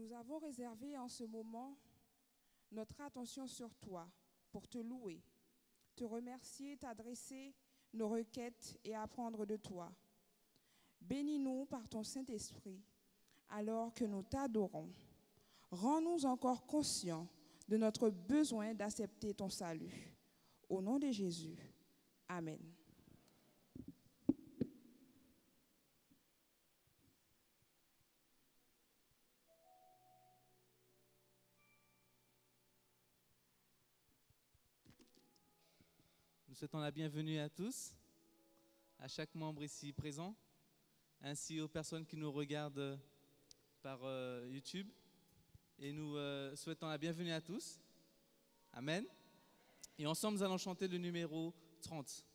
Nous avons réservé en ce moment notre attention sur toi pour te louer, te remercier, t'adresser nos requêtes et apprendre de toi. Bénis-nous par ton Saint-Esprit alors que nous t'adorons. Rends-nous encore conscients de notre besoin d'accepter ton salut. Au nom de Jésus, Amen. Nous souhaitons la bienvenue à tous, à chaque membre ici présent, ainsi aux personnes qui nous regardent par YouTube. Et nous souhaitons la bienvenue à tous. Amen. Et ensemble, nous allons chanter le numéro 30.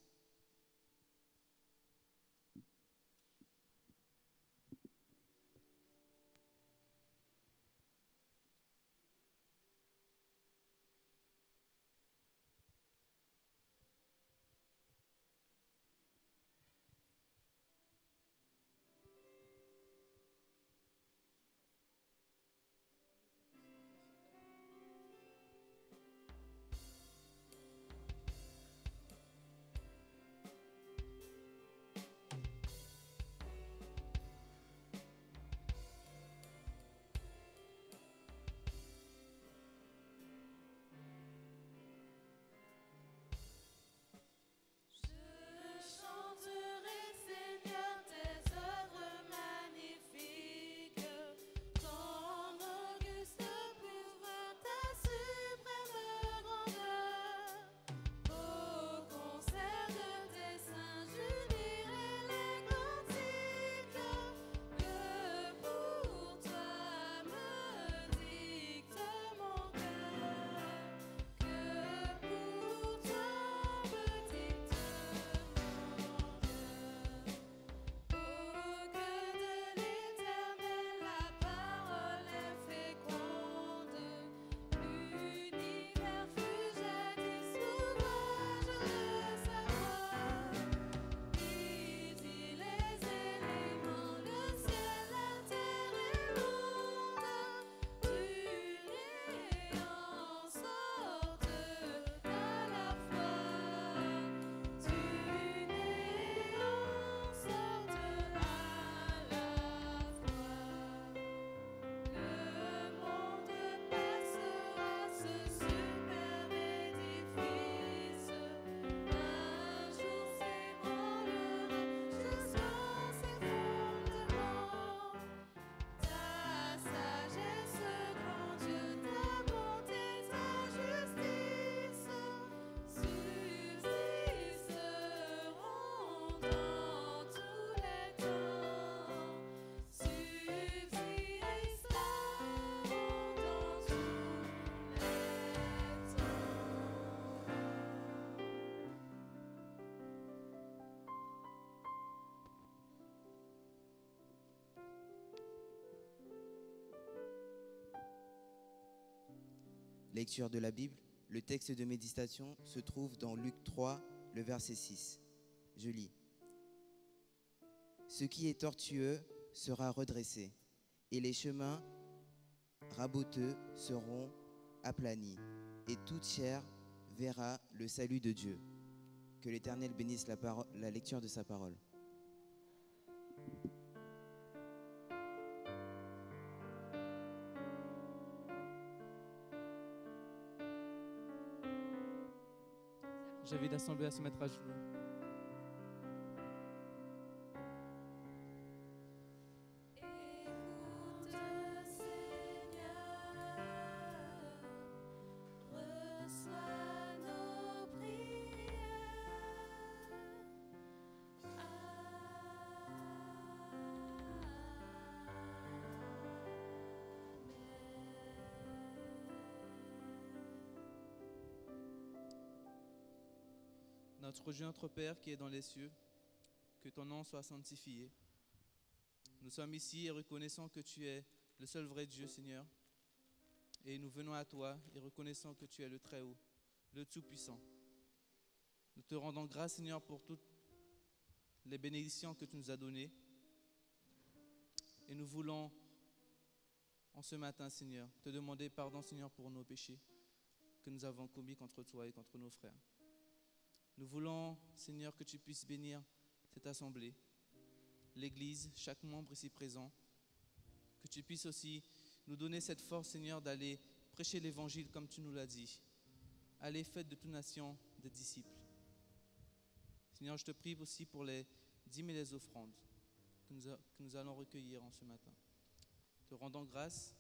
Lecture de la Bible. Le texte de méditation se trouve dans Luc 3, le verset 6. Je lis. Ce qui est tortueux sera redressé, et les chemins raboteux seront aplanis, et toute chair verra le salut de Dieu. Que l'Éternel bénisse la lecture de sa parole. J'invite l'Assemblée à se mettre à genoux. Notre Dieu, notre Père qui est dans les cieux, que ton nom soit sanctifié. Nous sommes ici et reconnaissons que tu es le seul vrai Dieu, Seigneur. Et nous venons à toi et reconnaissons que tu es le Très-Haut, le Tout-Puissant. Nous te rendons grâce, Seigneur, pour toutes les bénédictions que tu nous as données. Et nous voulons en ce matin, Seigneur, te demander pardon, Seigneur, pour nos péchés que nous avons commis contre toi et contre nos frères. Nous voulons, Seigneur, que tu puisses bénir cette assemblée, l'Église, chaque membre ici présent, que tu puisses aussi nous donner cette force, Seigneur, d'aller prêcher l'Évangile comme tu nous l'as dit. Allez, faites de toute nation des disciples. Seigneur, je te prie aussi pour les dîmes et les offrandes que nous allons recueillir en ce matin. Te rendant grâce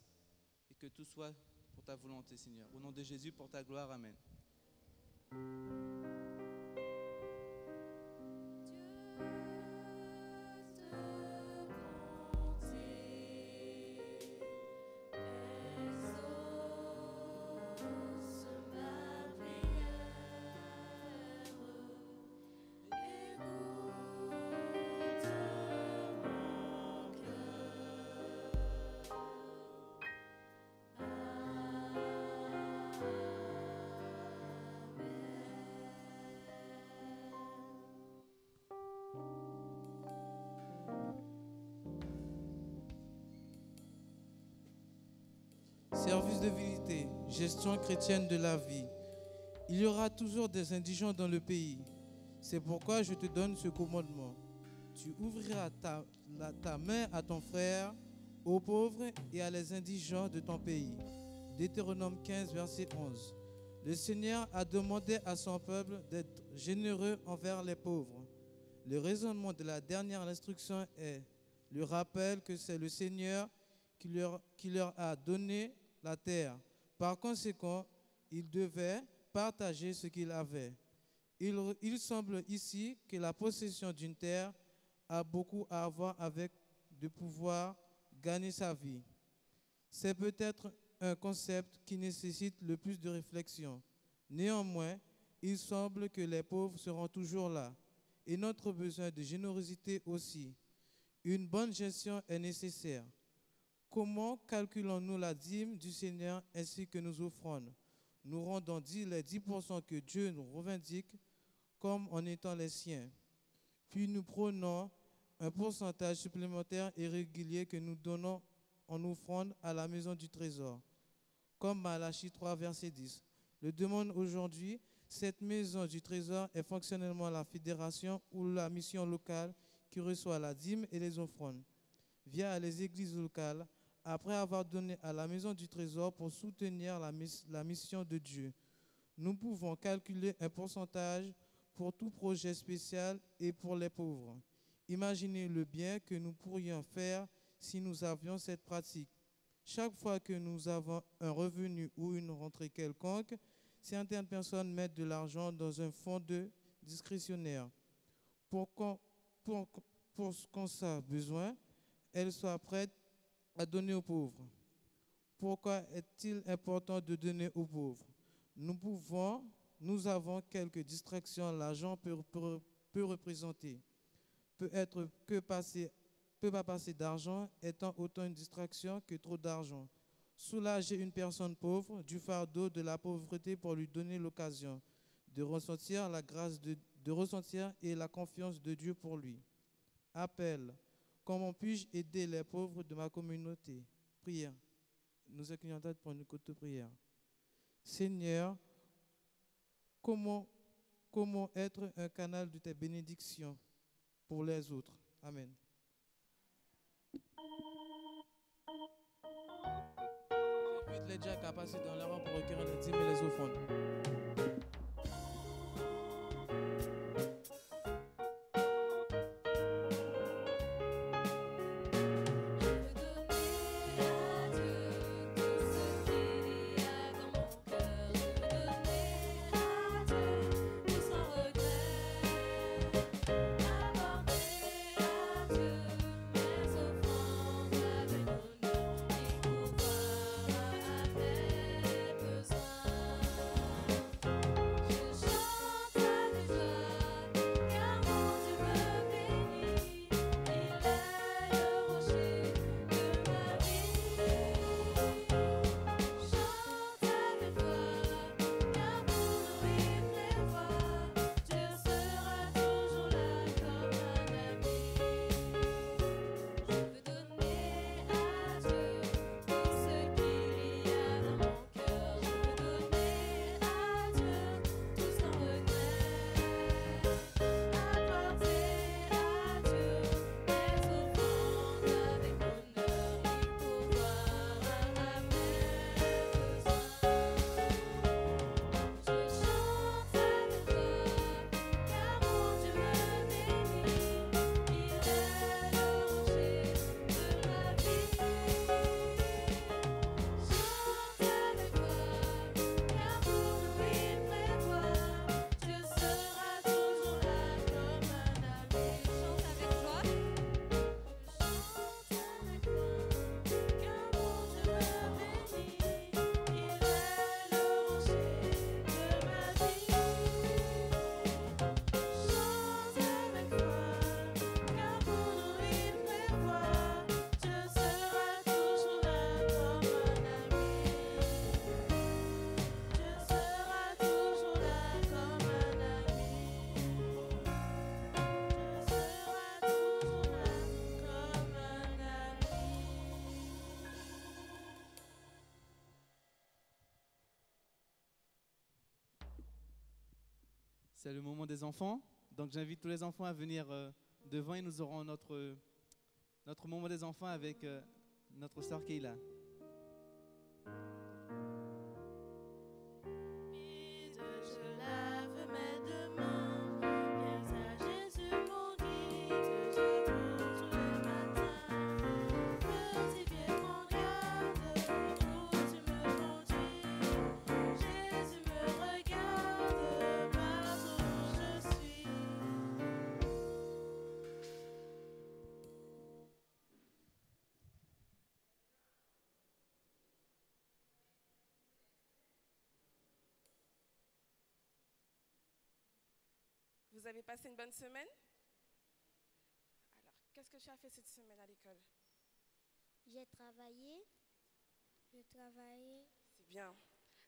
et que tout soit pour ta volonté, Seigneur. Au nom de Jésus, pour ta gloire, Amen. Service de vérité, gestion chrétienne de la vie. Il y aura toujours des indigents dans le pays. C'est pourquoi je te donne ce commandement. Tu ouvriras ta main à ton frère, aux pauvres et à les indigents de ton pays. Deutéronome 15, verset 11. Le Seigneur a demandé à son peuple d'être généreux envers les pauvres. Le raisonnement de la dernière instruction est le rappel que c'est le Seigneur qui leur a donné la terre. Par conséquent, ils devaient partager ce qu'ils avaient. Il semble ici que la possession d'une terre a beaucoup à voir avec de pouvoir gagner sa vie. C'est peut-être un concept qui nécessite le plus de réflexion. Néanmoins, il semble que les pauvres seront toujours là, et notre besoin de générosité aussi. Une bonne gestion est nécessaire. Comment calculons-nous la dîme du Seigneur ainsi que nos offrandes? Nous rendons les 10% que Dieu nous revendique comme en étant les siens. Puis nous prenons un pourcentage supplémentaire et régulier que nous donnons en offrande à la maison du trésor. Comme Malachie 3, verset 10. Le demande aujourd'hui, cette maison du trésor est fonctionnellement la fédération ou la mission locale qui reçoit la dîme et les offrandes. Via les églises locales, après avoir donné à la maison du trésor pour soutenir la mission de Dieu, nous pouvons calculer un pourcentage pour tout projet spécial et pour les pauvres. Imaginez le bien que nous pourrions faire si nous avions cette pratique. Chaque fois que nous avons un revenu ou une rentrée quelconque, certaines personnes mettent de l'argent dans un fonds discrétionnaire. Pour qu'on ait besoin, elles soient prêtes à donner aux pauvres. Pourquoi est-il important de donner aux pauvres? Nous avons quelques distractions. L'argent peut représenter. Peu pas passer d'argent étant autant une distraction que trop d'argent. Soulager une personne pauvre du fardeau de la pauvreté pour lui donner l'occasion de ressentir la grâce de ressentir et la confiance de Dieu pour lui. Appel. Comment puis-je aider les pauvres de ma communauté? Prière. Nous accueillons en tête pour une courte prière. Seigneur, comment être un canal de tes bénédictions pour les autres? Amen. J'invite les diacres à passer dans les rangs pour recueillir les dîmes et les offrandes. c'est le moment des enfants. Donc j'invite tous les enfants à venir devant et nous aurons notre moment des enfants avec notre sœur Keila. Je lave mes mains, viens à Jésus mon guide, j'écoute tous les matins. Petit pied prends garde, où tu me conduis. Jésus me regarde partout où je suis. Vous avez passé une bonne semaine? Alors, qu'est-ce que tu as fait cette semaine à l'école? J'ai travaillé. C'est bien.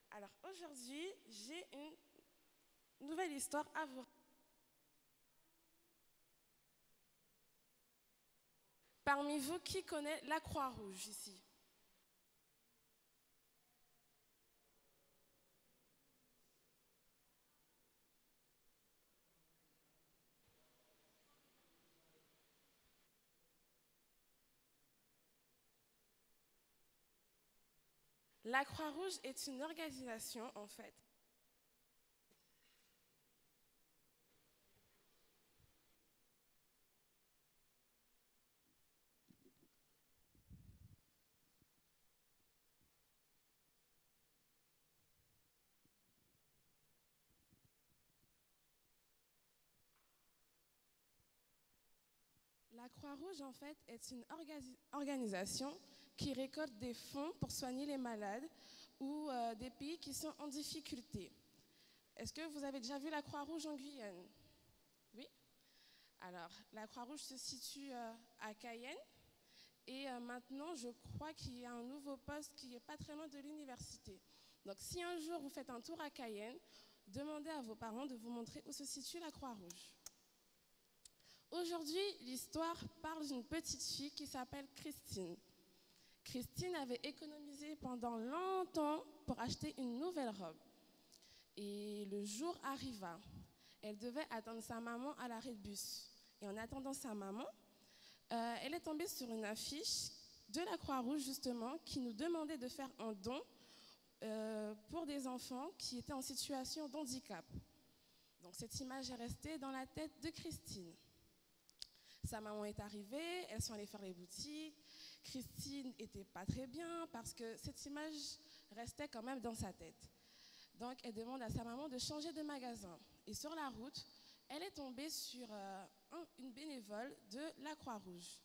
Alors, aujourd'hui, j'ai une nouvelle histoire à vous. Parmi vous, qui connaît la Croix-Rouge ici? La Croix-Rouge est une organisation, en fait. La Croix-Rouge, en fait, est une organisation qui récolte des fonds pour soigner les malades ou des pays qui sont en difficulté. Est-ce que vous avez déjà vu la Croix-Rouge en Guyane? Oui? Alors, la Croix-Rouge se situe à Cayenne et maintenant, je crois qu'il y a un nouveau poste qui n'est pas très loin de l'université. Donc, si un jour vous faites un tour à Cayenne, demandez à vos parents de vous montrer où se situe la Croix-Rouge. Aujourd'hui, l'histoire parle d'une petite fille qui s'appelle Christine. Christine avait économisé pendant longtemps pour acheter une nouvelle robe. Et le jour arriva. Elle devait attendre sa maman à l'arrêt de bus. Et en attendant sa maman, elle est tombée sur une affiche de la Croix-Rouge, justement, qui nous demandait de faire un don pour des enfants qui étaient en situation de handicap. Donc cette image est restée dans la tête de Christine. Sa maman est arrivée, elles sont allées faire les boutiques. Christine n'était pas très bien parce que cette image restait quand même dans sa tête. Donc elle demande à sa maman de changer de magasin. Et sur la route, elle est tombée sur une bénévole de la Croix-Rouge.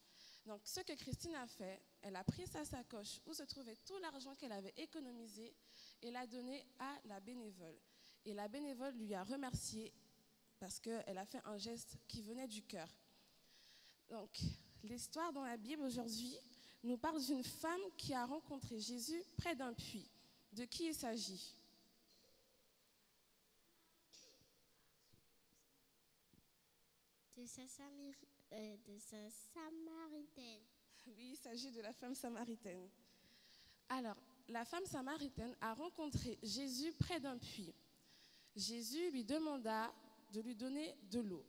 Donc ce que Christine a fait, elle a pris sa sacoche où se trouvait tout l'argent qu'elle avait économisé et l'a donné à la bénévole. Et la bénévole lui a remercié parce qu'elle a fait un geste qui venait du cœur. Donc, l'histoire dans la Bible aujourd'hui nous parle d'une femme qui a rencontré Jésus près d'un puits. De qui il s'agit? De sa Samaritaine. Oui, il s'agit de la femme samaritaine. Alors, la femme samaritaine a rencontré Jésus près d'un puits. Jésus lui demanda de lui donner de l'eau.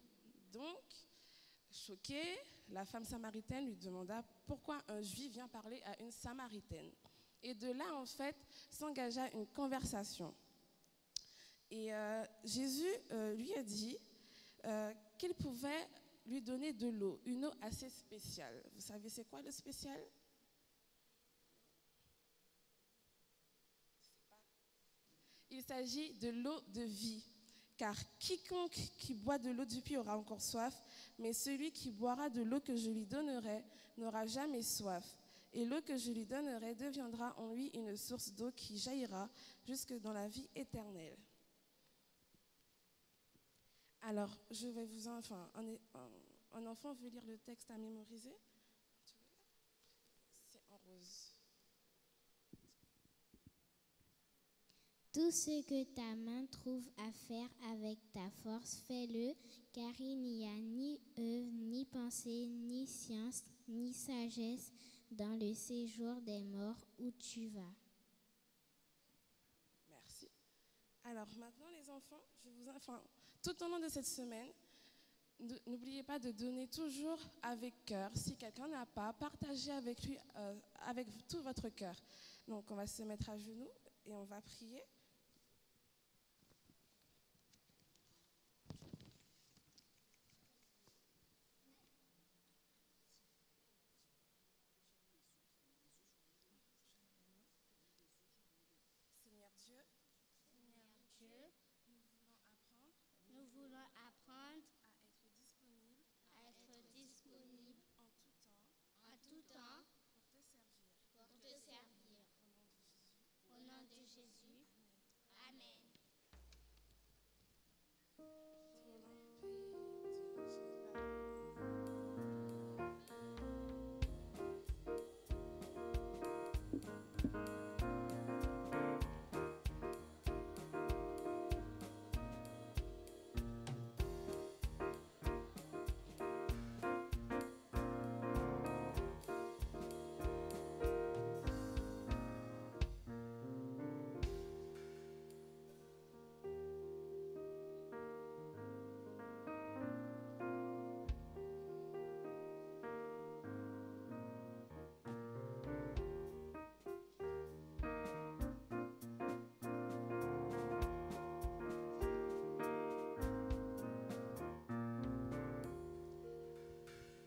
Donc, choquée, la femme samaritaine lui demanda pourquoi un juif vient parler à une samaritaine. Et de là, en fait, s'engagea une conversation. Et Jésus lui a dit qu'il pouvait lui donner de l'eau, une eau assez spéciale. Vous savez c'est quoi le spécial? Il s'agit de l'eau de vie. Car quiconque qui boit de l'eau du puits aura encore soif, mais celui qui boira de l'eau que je lui donnerai n'aura jamais soif. Et l'eau que je lui donnerai deviendra en lui une source d'eau qui jaillira jusque dans la vie éternelle. Alors, je vais vous... Enfin, un enfant veut lire le texte à mémoriser? C'est en rose. Tout ce que ta main trouve à faire avec ta force, fais-le, car il n'y a ni œuvre, ni pensée, ni science, ni sagesse dans le séjour des morts où tu vas. Merci. Alors maintenant les enfants, tout au long de cette semaine, n'oubliez pas de donner toujours avec cœur. Si quelqu'un n'a pas, partagez avec lui avec tout votre cœur. Donc on va se mettre à genoux et on va prier. Seigneur Dieu, nous voulons apprendre à être disponible à être disponible en tout temps en tout temps pour te servir. pour te servir. Au nom de Jésus. Amen.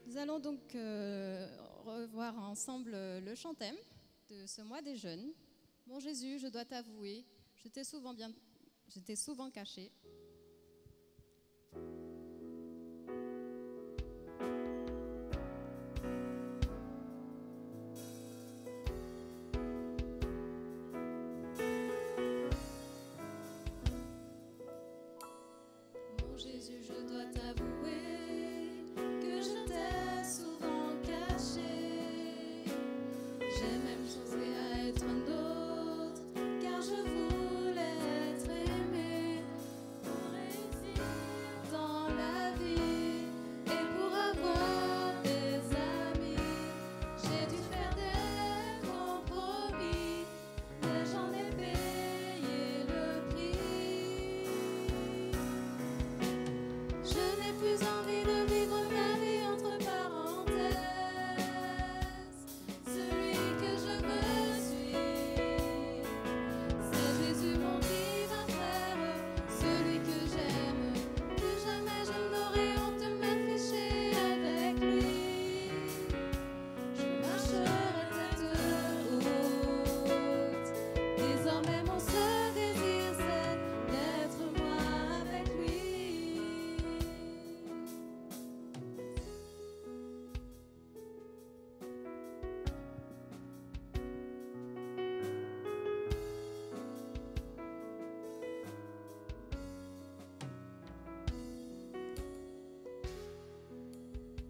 Nous allons donc revoir ensemble le chantème de ce mois des jeunes. Mon Jésus, je dois t'avouer, je t'ai souvent caché. Mon Jésus, je dois t'avouer que je t'ai souvent caché. J'ai même choisi à être un autre, car je voulais être aimé pour réussir dans la vie et pour avoir des amis. J'ai dû faire des compromis, mais j'en ai payé le prix. Je n'ai plus envie de vivre ma vie entre parenthèses. Celui que je veux suivre, c'est Jésus mon divin frère, celui que j'aime. Plus jamais je n'aurai honte de m'afficher avec lui. Je marcherai tête haute. Désormais mon seul désir c'est d'être moi avec lui.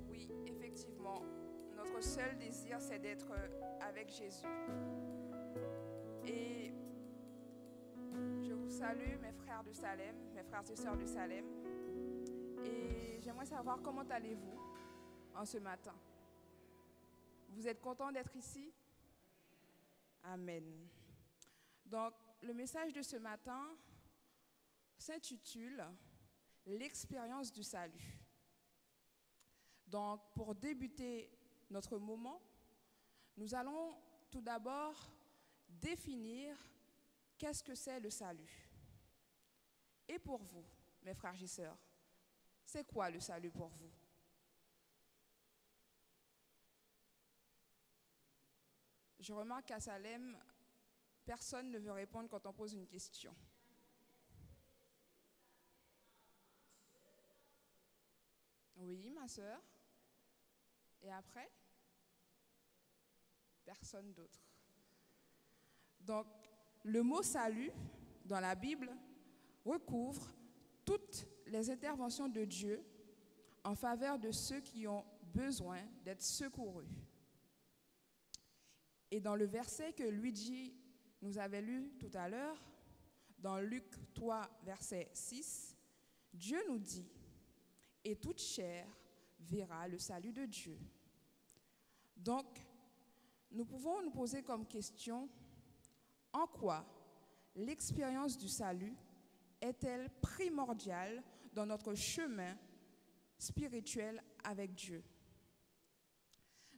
Oui, effectivement, notre seul désir, c'est d'être avec Jésus. Et je vous salue, mes frères de Salem, mes frères et sœurs de Salem. Et j'aimerais savoir comment allez-vous en ce matin. Vous êtes contents d'être ici? Amen. Donc, le message de ce matin s'intitule « L'expérience du salut ». Donc, pour débuter notre moment, nous allons tout d'abord définir qu'est-ce que c'est le salut. Et pour vous, mes frères et sœurs, c'est quoi le salut pour vous? Je remarque qu'à Salem, personne ne veut répondre quand on pose une question. Oui, ma sœur. Et après? Personne d'autre. Donc, le mot salut dans la Bible recouvre toutes les interventions de Dieu en faveur de ceux qui ont besoin d'être secourus. Et dans le verset que Luigi nous avait lu tout à l'heure, dans Luc 3, verset 6, Dieu nous dit « Et toute chair verra le salut de Dieu ». Donc, nous pouvons nous poser comme question, en quoi l'expérience du salut est-elle primordiale dans notre chemin spirituel avec Dieu?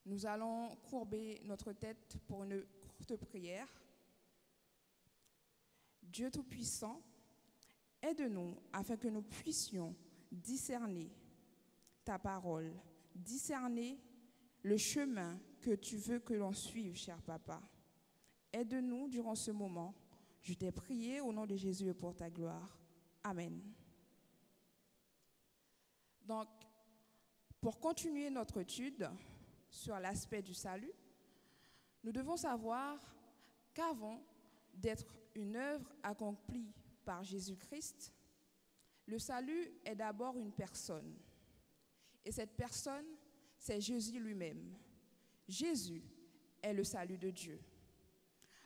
Nous allons courber notre tête pour une courte prière. Dieu Tout-Puissant, aide-nous afin que nous puissions discerner ta parole, discerner le chemin que tu veux que l'on suive, cher Papa. Aide-nous durant ce moment. Je t'ai prié au nom de Jésus et pour ta gloire. Amen. Donc, pour continuer notre étude sur l'aspect du salut, nous devons savoir qu'avant d'être une œuvre accomplie par Jésus-Christ, le salut est d'abord une personne. Et cette personne, c'est Jésus lui-même. Jésus est le salut de Dieu.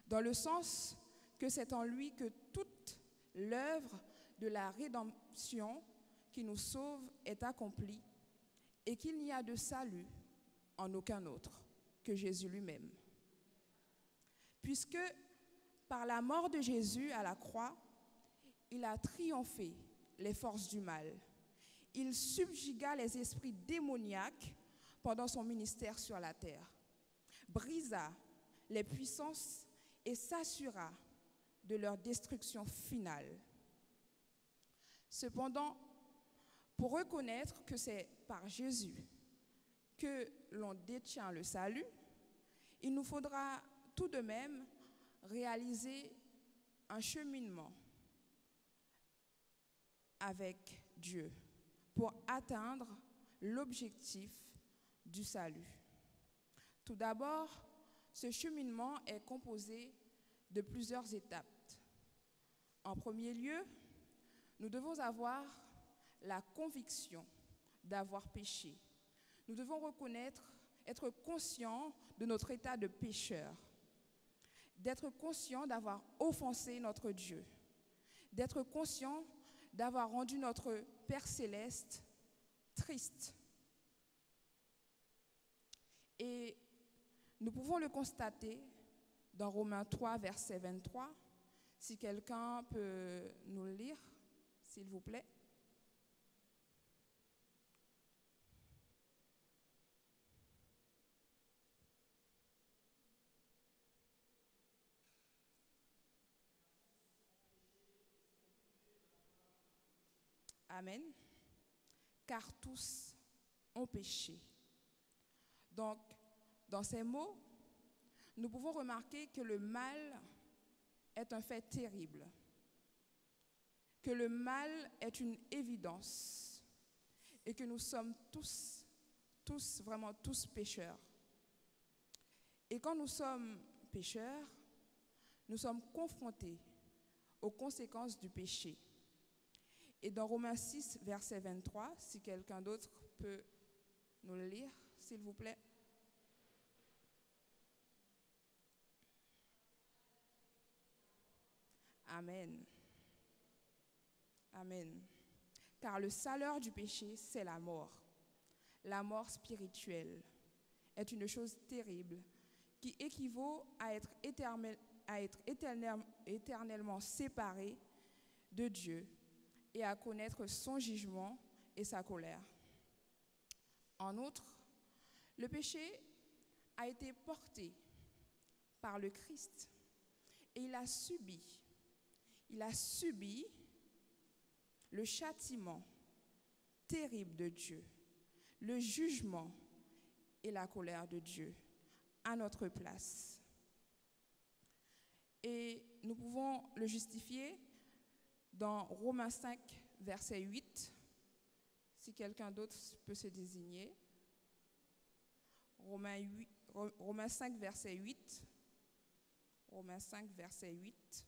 Dans le sens que c'est en lui que toute l'œuvre de la rédemption qui nous sauve est accomplie et qu'il n'y a de salut en aucun autre que Jésus lui-même. Puisque par la mort de Jésus à la croix, il a triomphé les forces du mal. Il subjugua les esprits démoniaques pendant son ministère sur la terre, brisa les puissances et s'assura de leur destruction finale. Cependant, pour reconnaître que c'est par Jésus que l'on détient le salut, il nous faudra tout de même réaliser un cheminement avec Dieu pour atteindre l'objectif du salut. Tout d'abord, ce cheminement est composé de plusieurs étapes. En premier lieu, nous devons avoir la conviction d'avoir péché. Nous devons reconnaître, être conscients de notre état de pécheur, d'être conscients d'avoir offensé notre Dieu, d'être conscients d'avoir rendu notre Père céleste triste. Et nous pouvons le constater dans Romains 3, verset 23. Si quelqu'un peut nous le lire, s'il vous plaît. Amen. Car tous ont péché. Donc, dans ces mots, nous pouvons remarquer que le mal est un fait terrible, que le mal est une évidence et que nous sommes tous, vraiment tous pécheurs. Et quand nous sommes pécheurs, nous sommes confrontés aux conséquences du péché. Et dans Romains 6, verset 23, si quelqu'un d'autre peut nous le lire, s'il vous plaît. Amen. Amen. Car le salaire du péché, c'est la mort. La mort spirituelle est une chose terrible qui équivaut à être éternellement séparé de Dieu et à connaître son jugement et sa colère. En outre, le péché a été porté par le Christ et il a subi le châtiment terrible de Dieu, le jugement et la colère de Dieu à notre place. Et nous pouvons le justifier dans Romains 5, verset 8, si quelqu'un d'autre peut se désigner. Romains 5, verset 8. Romains 5, verset 8.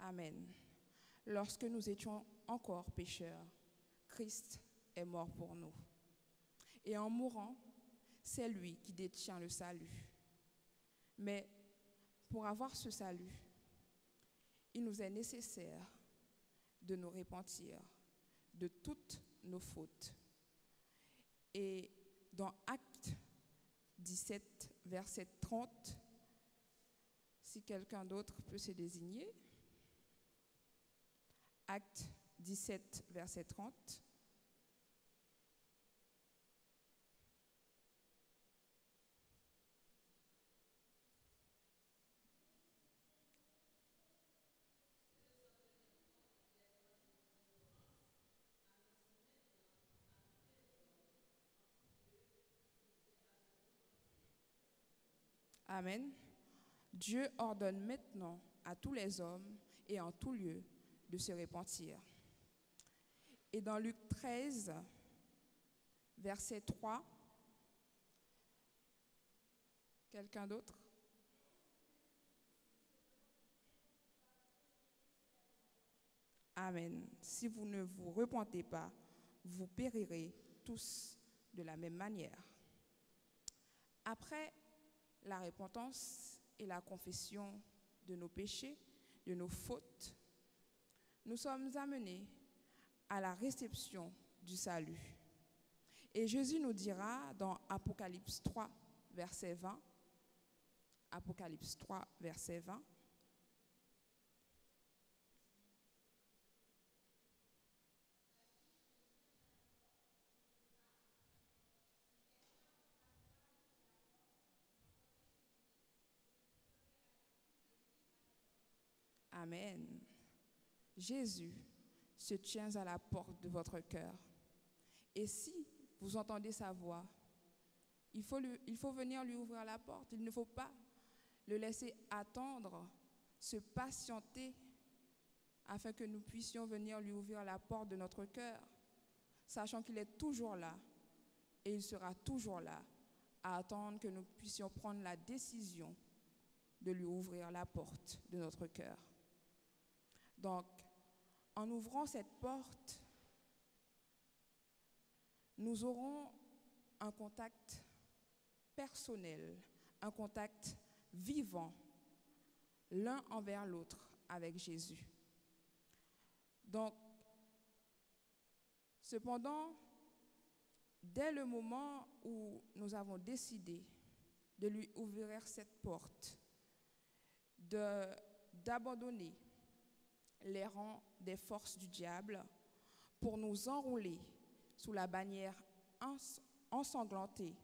Amen. Lorsque nous étions encore pécheurs, Christ est mort pour nous. Et en mourant, c'est lui qui détient le salut. Mais pour avoir ce salut, il nous est nécessaire de nous repentir de toutes nos fautes. Et dans Actes 17, verset 30. Si quelqu'un d'autre peut se désigner. Acte 17, verset 30. Amen. Dieu ordonne maintenant à tous les hommes et en tout lieu de se repentir. Et dans Luc 13, verset 3, quelqu'un d'autre? Amen. Si vous ne vous repentez pas, vous périrez tous de la même manière. Après la repentance et la confession de nos péchés, de nos fautes, nous sommes amenés à la réception du salut. Et Jésus nous dira dans Apocalypse 3, verset 20, Apocalypse 3, verset 20, Amen. Jésus se tient à la porte de votre cœur. Et si vous entendez sa voix, il faut venir lui ouvrir la porte. Il ne faut pas le laisser attendre, se patienter afin que nous puissions venir lui ouvrir la porte de notre cœur, sachant qu'il est toujours là et il sera toujours là à attendre que nous puissions prendre la décision de lui ouvrir la porte de notre cœur. Donc, en ouvrant cette porte, nous aurons un contact personnel, un contact vivant, l'un envers l'autre avec Jésus. Donc, cependant, dès le moment où nous avons décidé de lui ouvrir cette porte, d'abandonner les rangs des forces du diable pour nous enrouler sous la bannière ensanglantée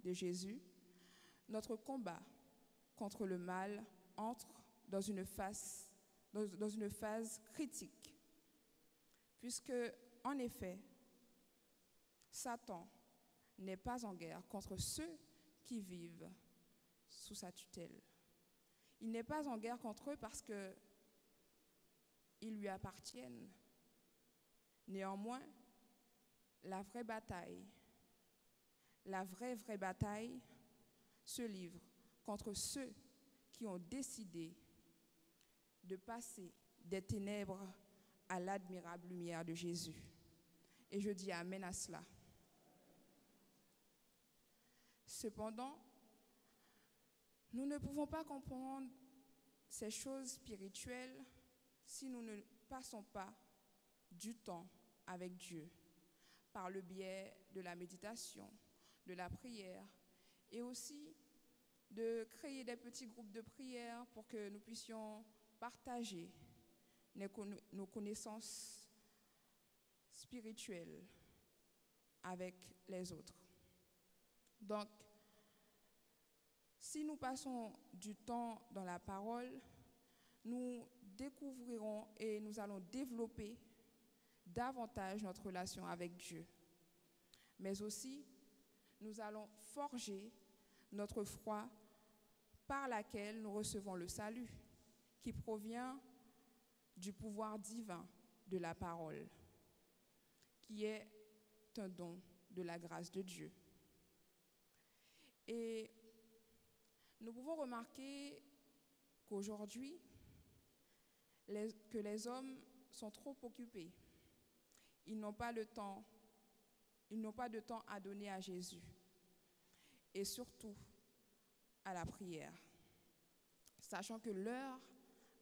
de Jésus, notre combat contre le mal entre dans une phase critique, puisque, en effet, Satan n'est pas en guerre contre ceux qui vivent sous sa tutelle. Il n'est pas en guerre contre eux parce qu'ils lui appartiennent. Néanmoins, la vraie bataille se livre contre ceux qui ont décidé de passer des ténèbres à l'admirable lumière de Jésus. Et je dis amen à cela. Cependant, nous ne pouvons pas comprendre ces choses spirituelles si nous ne passons pas du temps avec Dieu, par le biais de la méditation, de la prière, et aussi de créer des petits groupes de prière pour que nous puissions partager nos connaissances spirituelles avec les autres. Donc, si nous passons du temps dans la parole, nous découvrirons et nous allons développer davantage notre relation avec Dieu. Mais aussi, nous allons forger notre foi par laquelle nous recevons le salut, qui provient du pouvoir divin de la parole, qui est un don de la grâce de Dieu. Et nous pouvons remarquer qu'aujourd'hui, que les hommes sont trop occupés. Ils n'ont pas de temps à donner à Jésus. Et surtout, à la prière. Sachant que l'heure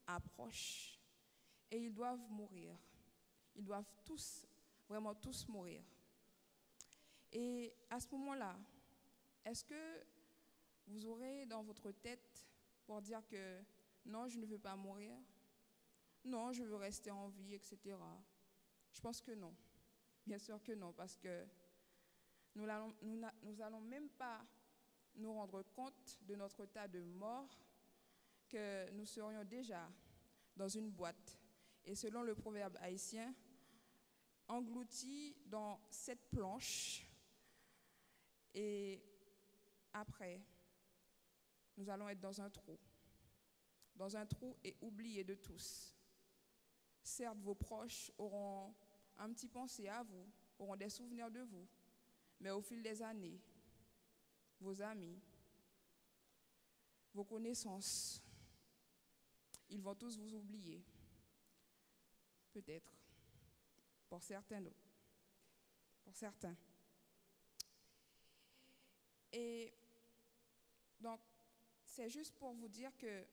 approche et ils doivent mourir. Ils doivent tous, vraiment tous mourir. Et à ce moment-là, est-ce que vous aurez dans votre tête pour dire que non, je ne veux pas mourir, non, je veux rester en vie, etc. Je pense que non. Bien sûr que non, parce que nous allons même pas nous rendre compte de notre état de mort, que nous serions déjà dans une boîte. Et selon le proverbe haïtien, engloutis dans 7 planches. Et après, nous allons être dans un trou et oubliés de tous. Certes, vos proches auront un petit pensée à vous, auront des souvenirs de vous, mais au fil des années, vos amis, vos connaissances, ils vont tous vous oublier. Peut-être. Pour certains, non. Pour certains. Et donc, c'est juste pour vous dire que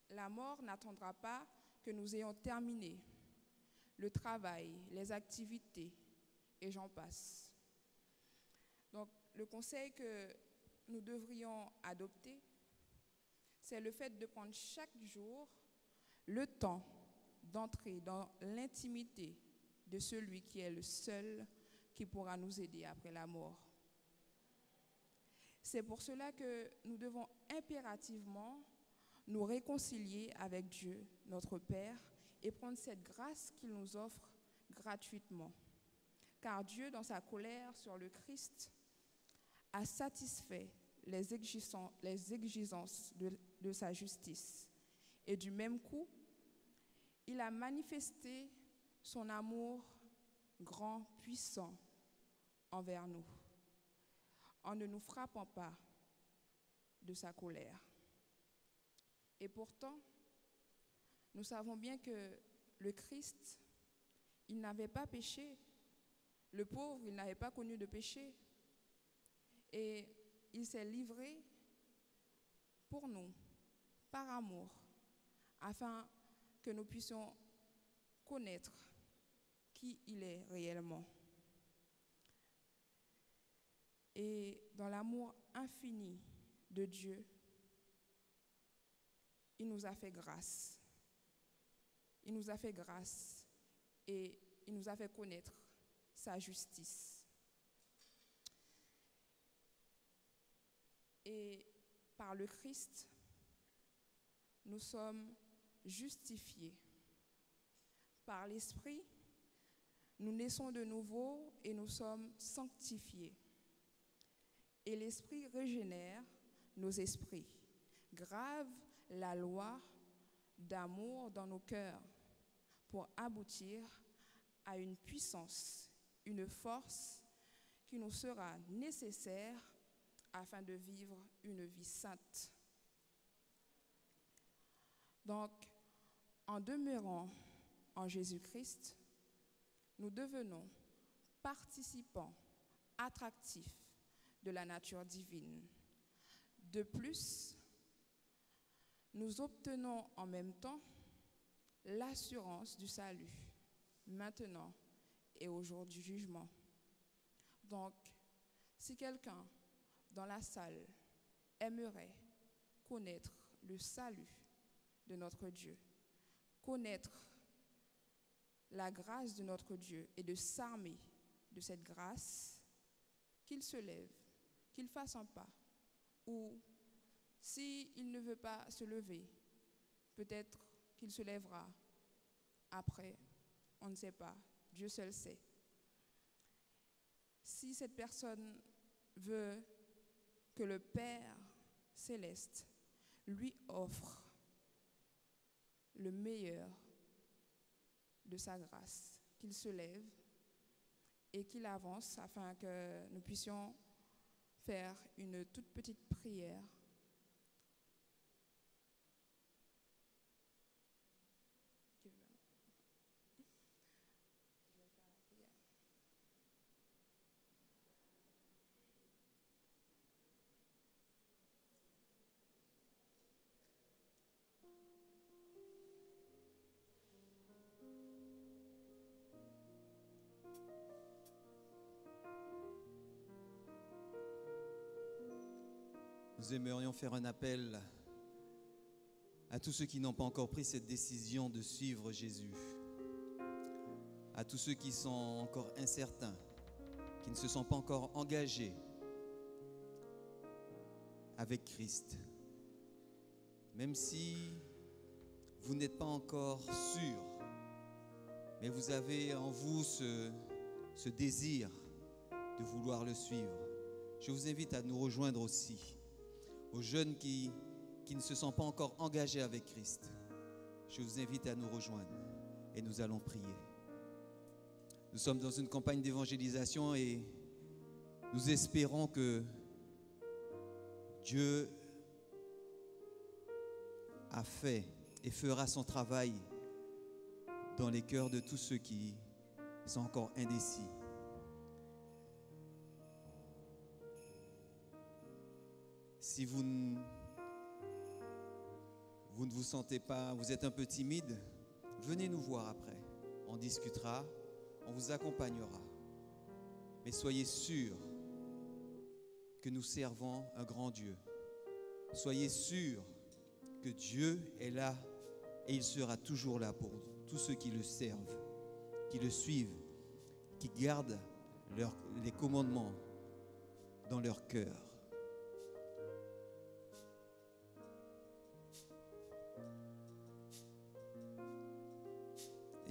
la mort n'attendra pas que nous ayons terminé le travail, les activités, et j'en passe. Donc, le conseil que nous devrions adopter, c'est le fait de prendre chaque jour le temps d'entrer dans l'intimité de celui qui est le seul qui pourra nous aider après la mort. C'est pour cela que nous devons impérativement nous réconcilier avec Dieu, notre Père, et prendre cette grâce qu'il nous offre gratuitement. Car Dieu, dans sa colère sur le Christ, a satisfait les exigences de sa justice. Et du même coup, il a manifesté son amour grand, puissant envers nous, en ne nous frappant pas de sa colère. Et pourtant, nous savons bien que le Christ, il n'avait pas péché. Le pauvre, il n'avait pas connu de péché. Et il s'est livré pour nous, par amour, afin que nous puissions connaître qui il est réellement. Et dans l'amour infini de Dieu, il nous a fait grâce. Il nous a fait grâce et il nous a fait connaître sa justice. Et par le Christ, nous sommes justifiés. Par l'Esprit, nous naissons de nouveau et nous sommes sanctifiés. Et l'Esprit régénère nos esprits, grave la loi d'amour dans nos cœurs pour aboutir à une puissance, une force qui nous sera nécessaire afin de vivre une vie sainte. Donc, en demeurant en Jésus-Christ, nous devenons participants attractifs de la nature divine. De plus, nous obtenons en même temps l'assurance du salut, maintenant et au jour du jugement. Donc, si quelqu'un dans la salle aimerait connaître le salut de notre Dieu, connaître la grâce de notre Dieu et de s'armer de cette grâce, qu'il se lève, qu'il fasse un pas, ou s'il ne veut pas se lever, peut-être qu'il se lèvera après, on ne sait pas, Dieu seul sait. Si cette personne veut que le Père céleste lui offre le meilleur de sa grâce, qu'il se lève et qu'il avance afin que nous puissions faire une toute petite prière. Nous aimerions faire un appel à tous ceux qui n'ont pas encore pris cette décision de suivre Jésus, à tous ceux qui sont encore incertains, qui ne se sont pas encore engagés avec Christ. Même si vous n'êtes pas encore sûr, mais vous avez en vous ce désir de vouloir le suivre, je vous invite à nous rejoindre aussi. Aux jeunes qui ne se sont pas encore engagés avec Christ, je vous invite à nous rejoindre et nous allons prier. Nous sommes dans une campagne d'évangélisation et nous espérons que Dieu a fait et fera son travail dans les cœurs de tous ceux qui sont encore indécis. Si vous ne vous sentez pas, vous êtes un peu timide, venez nous voir après. On discutera, on vous accompagnera. Mais soyez sûrs que nous servons un grand Dieu. Soyez sûrs que Dieu est là et il sera toujours là pour tous ceux qui le servent, qui le suivent, qui gardent les commandements dans leur cœur.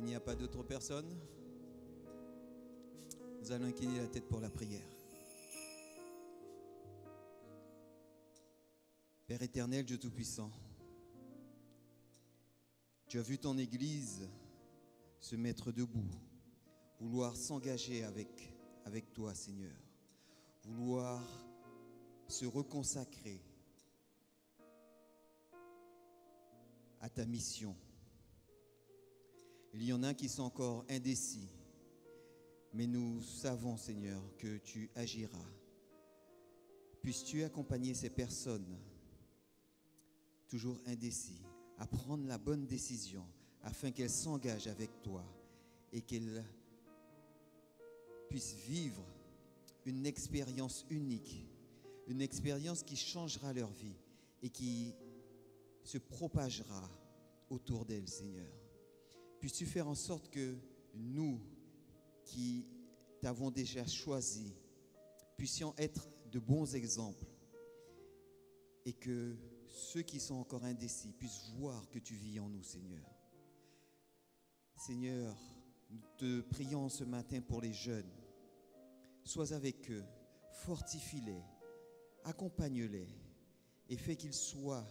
Il n'y a pas d'autres personnes? Nous allons incliner la tête pour la prière. Père éternel, Dieu Tout-Puissant, tu as vu ton Église se mettre debout, vouloir s'engager avec toi, Seigneur, vouloir se reconsacrer à ta mission. Il y en a qui sont encore indécis, mais nous savons, Seigneur, que tu agiras. Puisses-tu accompagner ces personnes toujours indécis à prendre la bonne décision afin qu'elles s'engagent avec toi et qu'elles puissent vivre une expérience unique, une expérience qui changera leur vie et qui se propagera autour d'elles, Seigneur. Puisses-tu faire en sorte que nous, qui t'avons déjà choisi, puissions être de bons exemples et que ceux qui sont encore indécis puissent voir que tu vis en nous, Seigneur. Seigneur, nous te prions ce matin pour les jeunes. Sois avec eux, fortifie-les, accompagne-les et fais qu'ils soient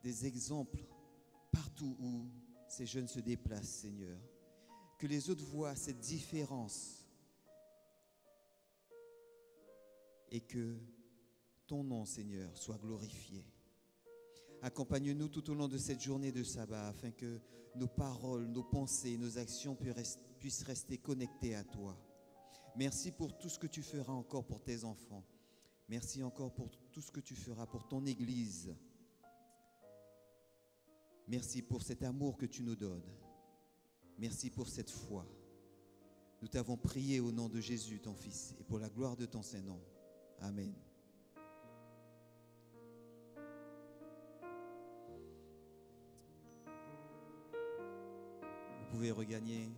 des exemples partout où ces jeunes se déplacent, Seigneur. Que les autres voient cette différence et que ton nom, Seigneur, soit glorifié. Accompagne-nous tout au long de cette journée de sabbat afin que nos paroles, nos pensées, nos actions puissent rester connectées à toi. Merci pour tout ce que tu feras encore pour tes enfants. Merci encore pour tout ce que tu feras pour ton Église. Merci pour cet amour que tu nous donnes. Merci pour cette foi. Nous t'avons prié au nom de Jésus, ton Fils, et pour la gloire de ton Saint-Nom. Amen. Vous pouvez regagner.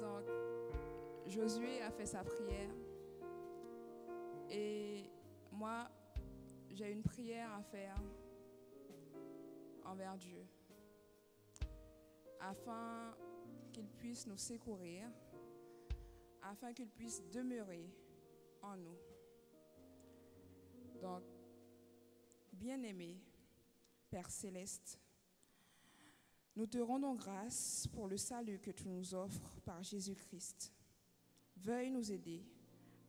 Donc, Josué a fait sa prière et moi, j'ai une prière à faire envers Dieu afin qu'il puisse nous secourir, afin qu'il puisse demeurer en nous. Donc, bien-aimé Père Céleste, nous te rendons grâce pour le salut que tu nous offres par Jésus-Christ. Veuille nous aider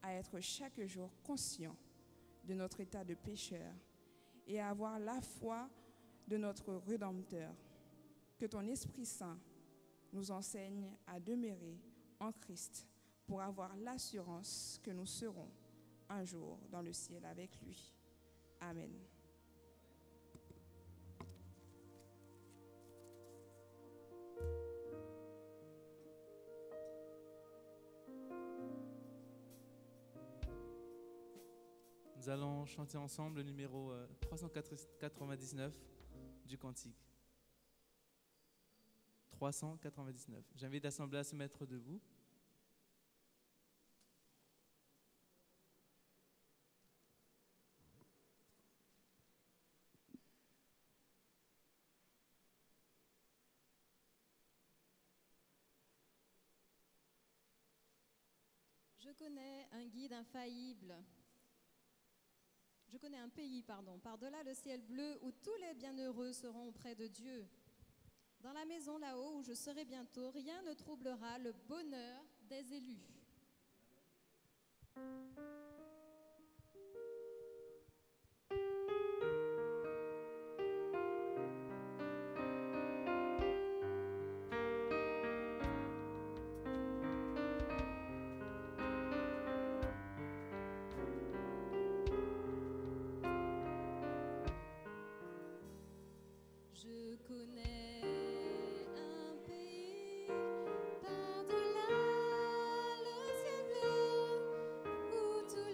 à être chaque jour conscients de notre état de pécheur et à avoir la foi de notre Rédempteur. Que ton Esprit Saint nous enseigne à demeurer en Christ pour avoir l'assurance que nous serons un jour dans le ciel avec lui. Amen. Nous allons chanter ensemble le numéro 399 du cantique. 399. J'invite l'assemblée à se mettre debout. Je connais un guide infaillible. Je connais un pays, par-delà le ciel bleu où tous les bienheureux seront auprès de Dieu. Dans la maison là-haut où je serai bientôt, rien ne troublera le bonheur des élus. Je connais un pays par-delà le ciel bleu où tous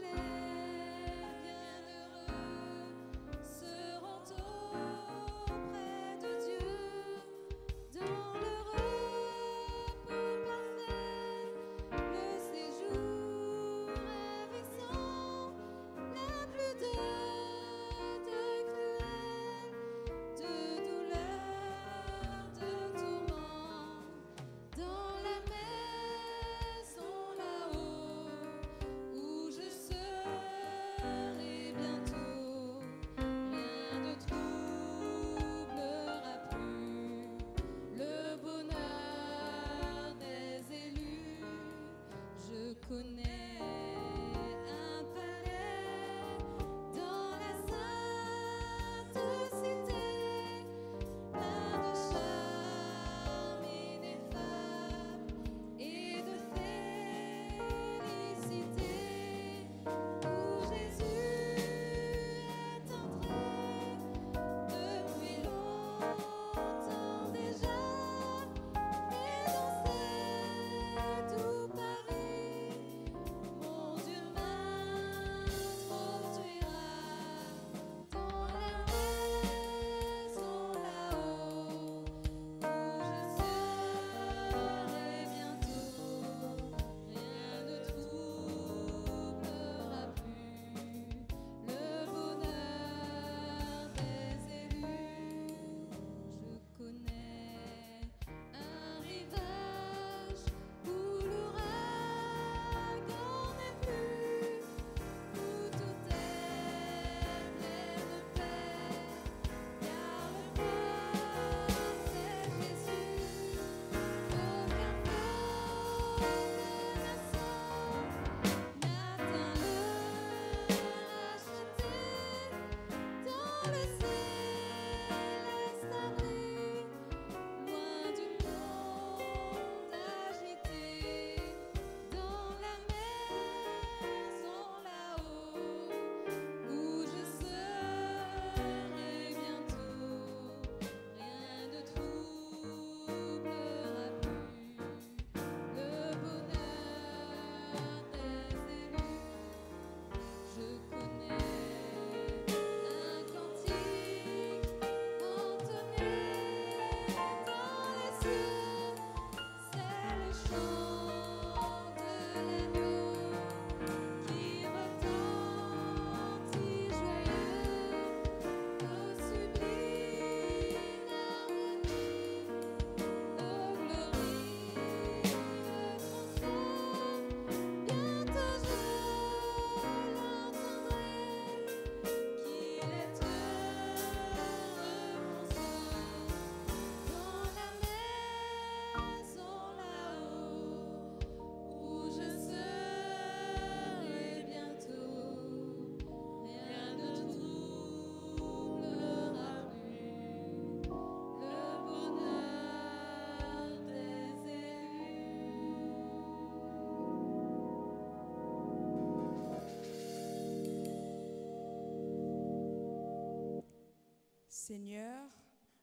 Seigneur,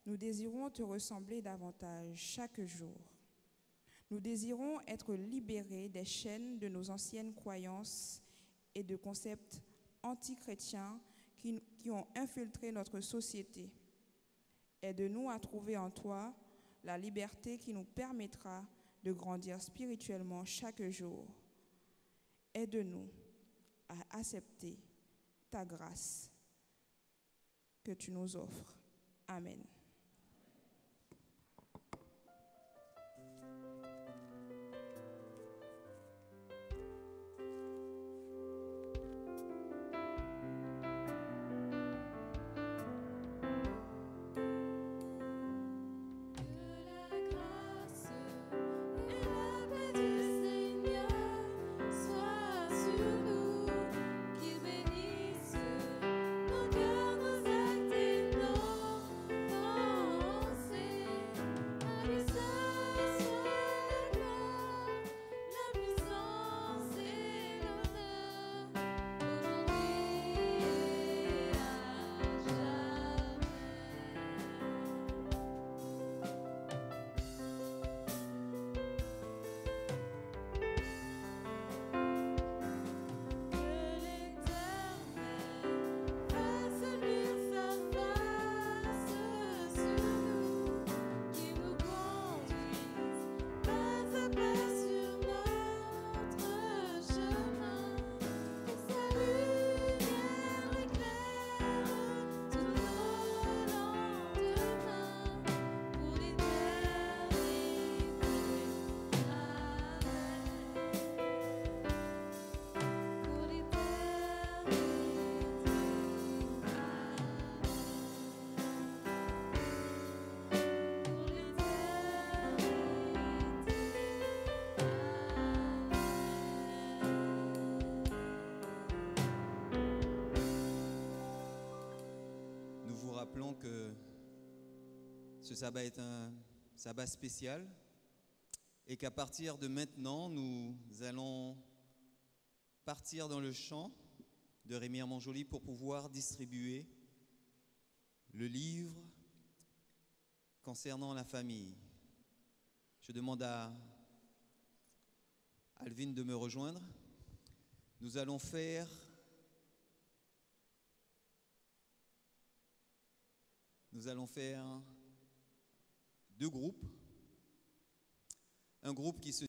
nous désirons te ressembler davantage chaque jour. Nous désirons être libérés des chaînes de nos anciennes croyances et de concepts antichrétiens qui ont infiltré notre société. Aide-nous à trouver en toi la liberté qui nous permettra de grandir spirituellement chaque jour. Aide-nous à accepter ta grâce que tu nous offres. Amen. Rappelons que ce sabbat est un sabbat spécial et qu'à partir de maintenant, nous allons partir dans le champ de Rémy Armand-Joly pour pouvoir distribuer le livre concernant la famille. Je demande à Alvin de me rejoindre. Nous allons faire deux groupes. Un groupe qui se